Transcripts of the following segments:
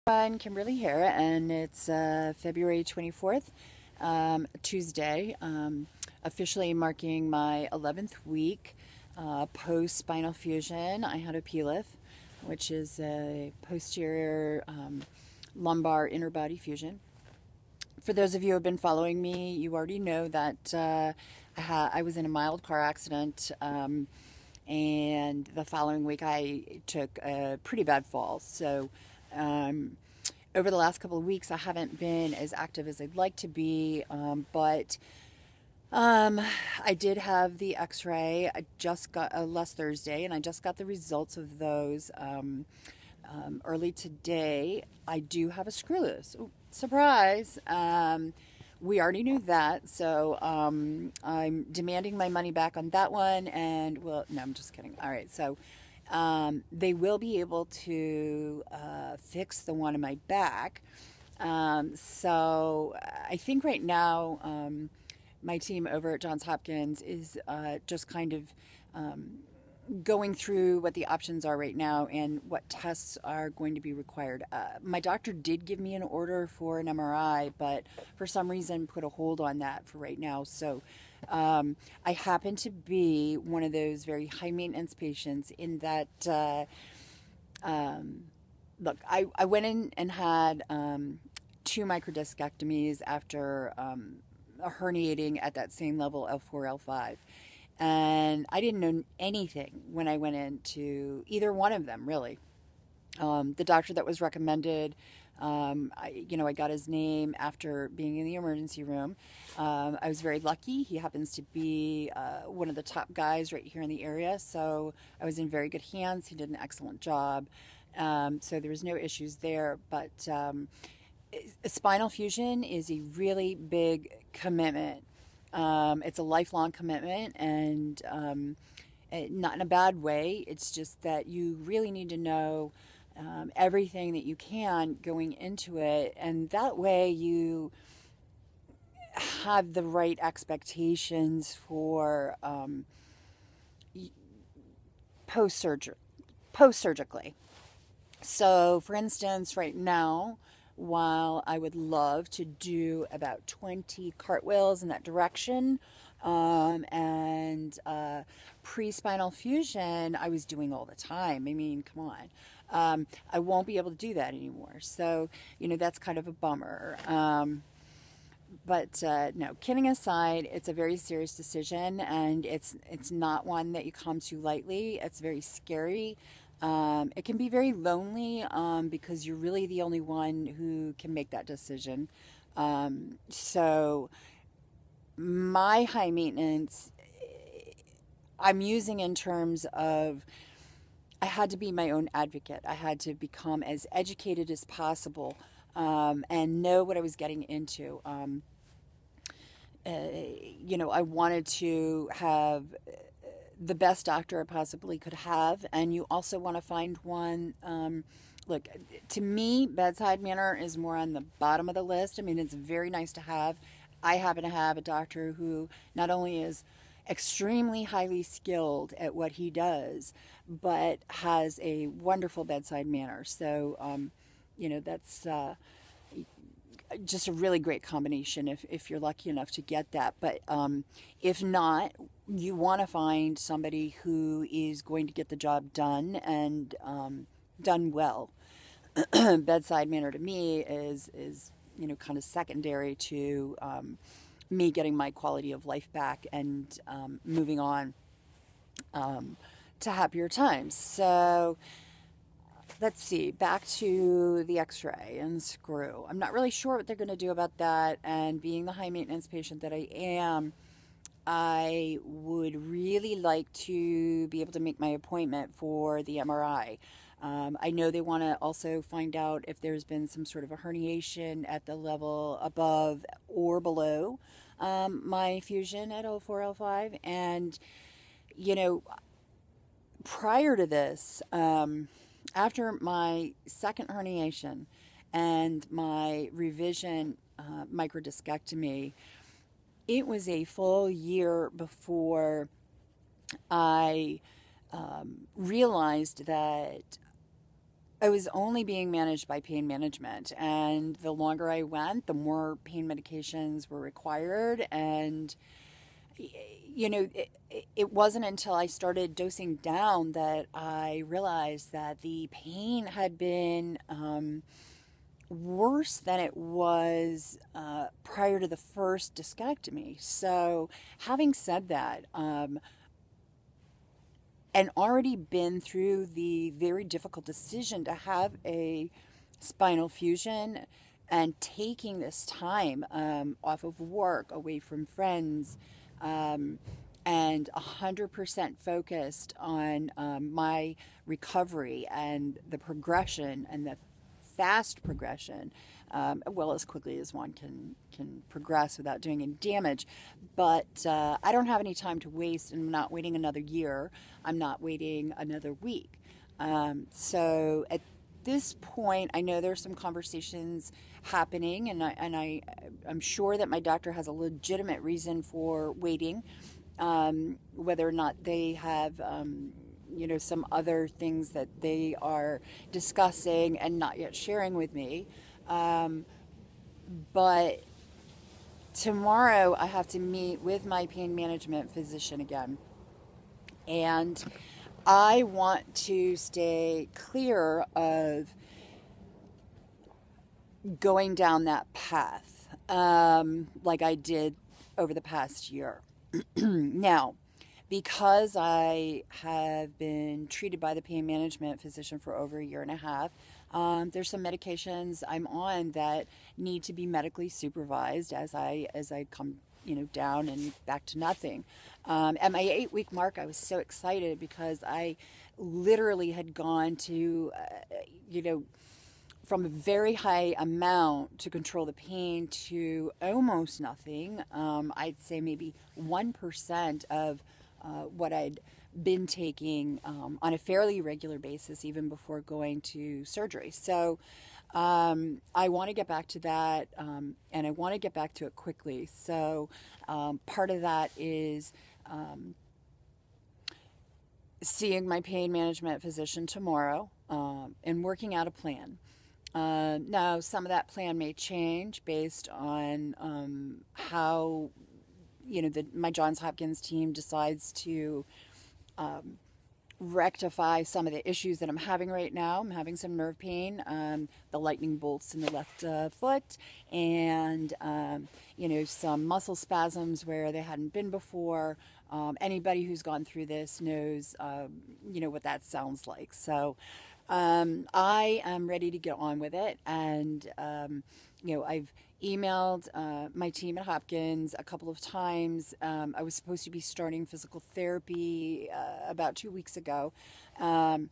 I'm Kimberly here, and it's February 24th, Tuesday, officially marking my 11th week post spinal fusion. I had a PLIF, which is a posterior lumbar inner body fusion. For those of you who have been following me, you already know that I was in a mild car accident, and the following week I took a pretty bad fall. So over the last couple of weeks, I haven't been as active as I'd like to be, but I did have the x-ray. I just got last Thursday, and I just got the results of those early today. I do have a screw loose. Ooh, surprise! We already knew that, so I'm demanding my money back on that one, and well, no, I'm just kidding. All right, so they will be able to fix the one in my back. So I think right now my team over at Johns Hopkins is just kind of going through what the options are right now and what tests are going to be required. My doctor did give me an order for an MRI, but for some reason put a hold on that for right now. So I happen to be one of those very high maintenance patients in that, look, I went in and had 2 microdiscectomies after herniating at that same level, L4, L5. And I didn't know anything when I went into either one of them, really. The doctor that was recommended, I got his name after being in the emergency room. I was very lucky. He happens to be one of the top guys right here in the area, so I was in very good hands. He did an excellent job, so there was no issues there. But spinal fusion is a really big commitment. It's a lifelong commitment, and not in a bad way. It's just that you really need to know everything that you can going into it, and that way you have the right expectations for post-surgically. So, for instance, right now, while I would love to do about 20 cartwheels in that direction, and pre-spinal fusion, I was doing all the time. I mean, come on. I won't be able to do that anymore. So, that's kind of a bummer. But no, kidding aside, it's a very serious decision, and it's not one that you come to lightly. It's very scary. It can be very lonely because you're really the only one who can make that decision. So my high maintenance, I'm using in terms of I had to be my own advocate. I had to become as educated as possible and know what I was getting into. I wanted to have the best doctor I possibly could have, and you also want to find one. Look, to me, bedside manner is more on the bottom of the list. I mean, it's very nice to have. I happen to have a doctor who not only is extremely highly skilled at what he does, but has a wonderful bedside manner. So, that's just a really great combination if you're lucky enough to get that. But if not, you want to find somebody who is going to get the job done and done well. Bedside manner to me is kind of secondary to me getting my quality of life back and moving on to happier times. So let's see, back to the x-ray and screw. I'm not really sure what they're going to do about that, and being the high maintenance patient that I am, I would really like to be able to make my appointment for the MRI. I know they want to also find out if there's been some sort of a herniation at the level above or below my fusion at L4, L5. And, prior to this, after my second herniation and my revision microdiscectomy, it was a full year before I realized that I was only being managed by pain management, and the longer I went, the more pain medications were required. And it wasn't until I started dosing down that I realized that the pain had been worse than it was prior to the first discectomy. So, having said that, and already been through the very difficult decision to have a spinal fusion, and taking this time off of work, away from friends, and 100% focused on my recovery and the progression, and the fast progression, well, as quickly as one can progress without doing any damage. But I don't have any time to waste, and I'm not waiting another year. I'm not waiting another week. So at this point, I know there's some conversations happening, and I'm sure that my doctor has a legitimate reason for waiting, whether or not they have some other things that they are discussing and not yet sharing with me. But tomorrow I have to meet with my pain management physician again. And I want to stay clear of going down that path like I did over the past year. Now, because I have been treated by the pain management physician for over a year and a half, there's some medications I'm on that need to be medically supervised as I come down and back to nothing. At my 8-week mark, I was so excited because I literally had gone to from a very high amount to control the pain to almost nothing. I'd say maybe 1% of what I'd been taking on a fairly regular basis, even before going to surgery. So I want to get back to that, and I want to get back to it quickly. So part of that is seeing my pain management physician tomorrow and working out a plan. Now, some of that plan may change based on how my Johns Hopkins team decides to rectify some of the issues that I'm having right now. I'm having some nerve pain, the lightning bolts in the left foot, and some muscle spasms where they hadn't been before. Anybody who's gone through this knows what that sounds like. So I am ready to get on with it, and I've emailed my team at Hopkins a couple of times. I was supposed to be starting physical therapy about 2 weeks ago, and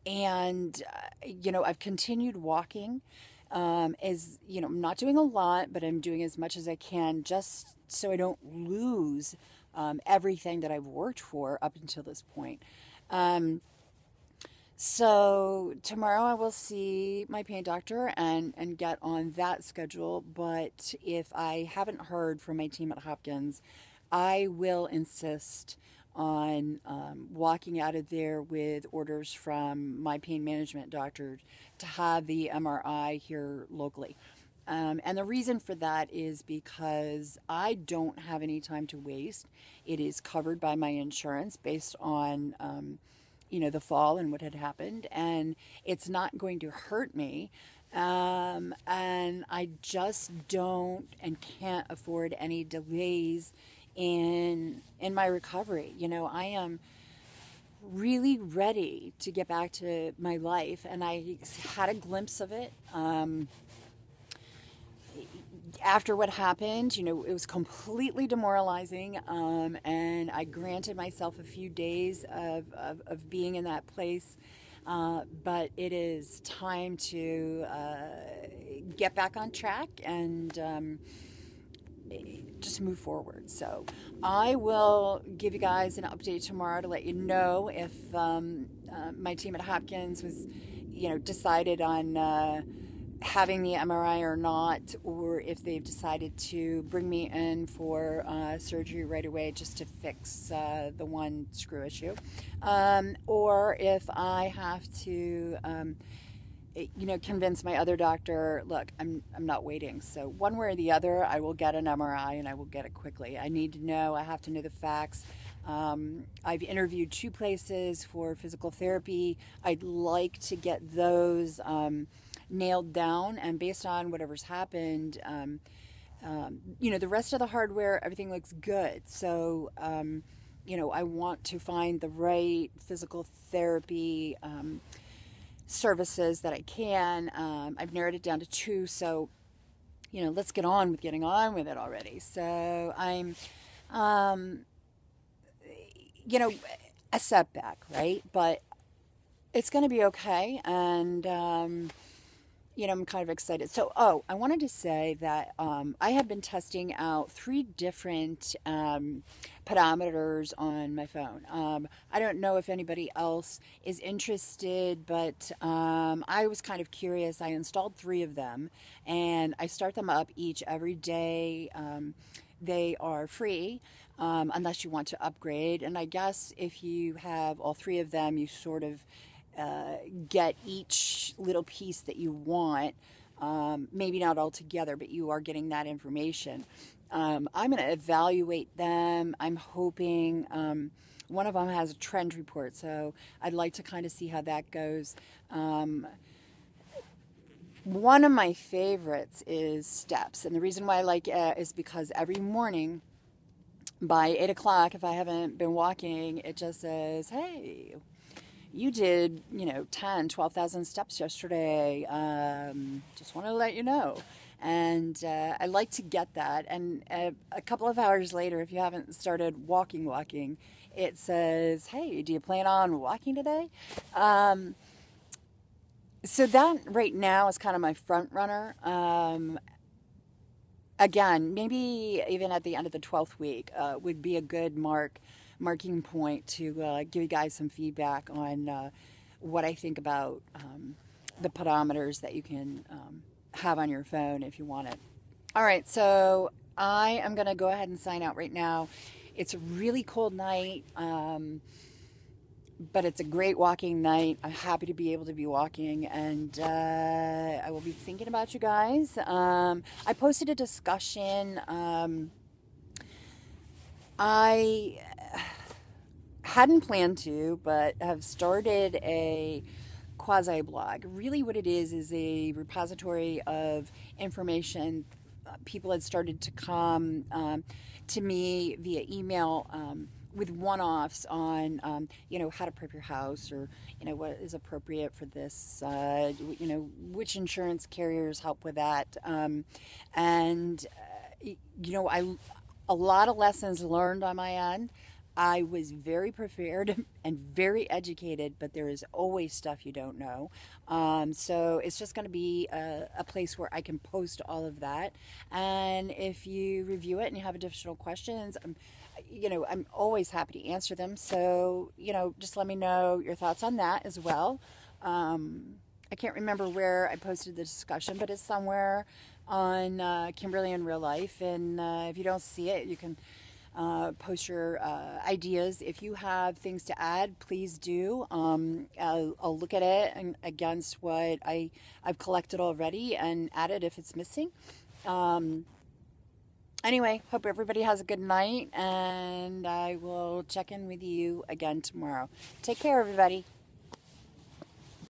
I've continued walking. I'm not doing a lot, but I'm doing as much as I can just so I don't lose everything that I've worked for up until this point. So tomorrow I will see my pain doctor and get on that schedule. But if I haven't heard from my team at Hopkins, I will insist on walking out of there with orders from my pain management doctor to have the MRI here locally. And the reason for that is because I don't have any time to waste. It is covered by my insurance based on the fall and what had happened, and it's not going to hurt me. And I just don't and can't afford any delays in my recovery. I am really ready to get back to my life, and I had a glimpse of it. After what happened, it was completely demoralizing, and I granted myself a few days of being in that place, but it is time to get back on track and just move forward. So I will give you guys an update tomorrow to let you know if my team at Hopkins was, decided on having the MRI or not, or if they've decided to bring me in for surgery right away just to fix the one screw issue, or if I have to convince my other doctor, look, I'm not waiting. So one way or the other, I will get an MRI and I will get it quickly. I need to know, I have to know the facts. I've interviewed 2 places for physical therapy. I'd like to get those nailed down, and based on whatever's happened, the rest of the hardware, everything looks good. So, I want to find the right physical therapy services that I can. I've narrowed it down to 2, so let's get on with getting on with it already. So I'm, a setback, right? But it's going to be okay, and I'm kind of excited. So, I wanted to say that I have been testing out 3 different pedometers on my phone. I don't know if anybody else is interested, but I was kind of curious. I installed 3 of them, and I start them up each every day. They are free. Unless you want to upgrade, and I guess if you have all 3 of them, you sort of get each little piece that you want, maybe not all together, but you are getting that information. I'm going to evaluate them. I'm hoping one of them has a trend report, so I'd like to kind of see how that goes. One of my favorites is steps, and the reason why I like it is because every morning by 8 o'clock, if I haven't been walking, it just says, hey, you did, 10, 12,000 steps yesterday. Just want to let you know. And I like to get that. And a couple of hours later, if you haven't started walking, it says, hey, do you plan on walking today? So that right now is kind of my front runner. Again, maybe even at the end of the 12th week would be a good marking point to give you guys some feedback on what I think about the pedometers that you can have on your phone if you want it. All right, so I am going to go ahead and sign out right now. It's a really cold night, but it's a great walking night. I'm happy to be able to be walking, and I will be thinking about you guys. I posted a discussion. I hadn't planned to, but have started a quasi-blog. Really what it is a repository of information. People had started to come to me via email with one-offs on, how to prep your house, or, what is appropriate for this, which insurance carriers help with that. A lot of lessons learned on my end. I was very prepared and very educated, but there is always stuff you don't know. So it's just going to be a place where I can post all of that. And if you review it and you have additional questions, I'm always happy to answer them. So, just let me know your thoughts on that as well. I can't remember where I posted the discussion, but it's somewhere on Kimberly in Real Life. And if you don't see it, you can post your ideas. If you have things to add, please do. I'll look at it and against what I've collected already and add it if it's missing. Anyway, hope everybody has a good night, and I will check in with you again tomorrow. Take care, everybody.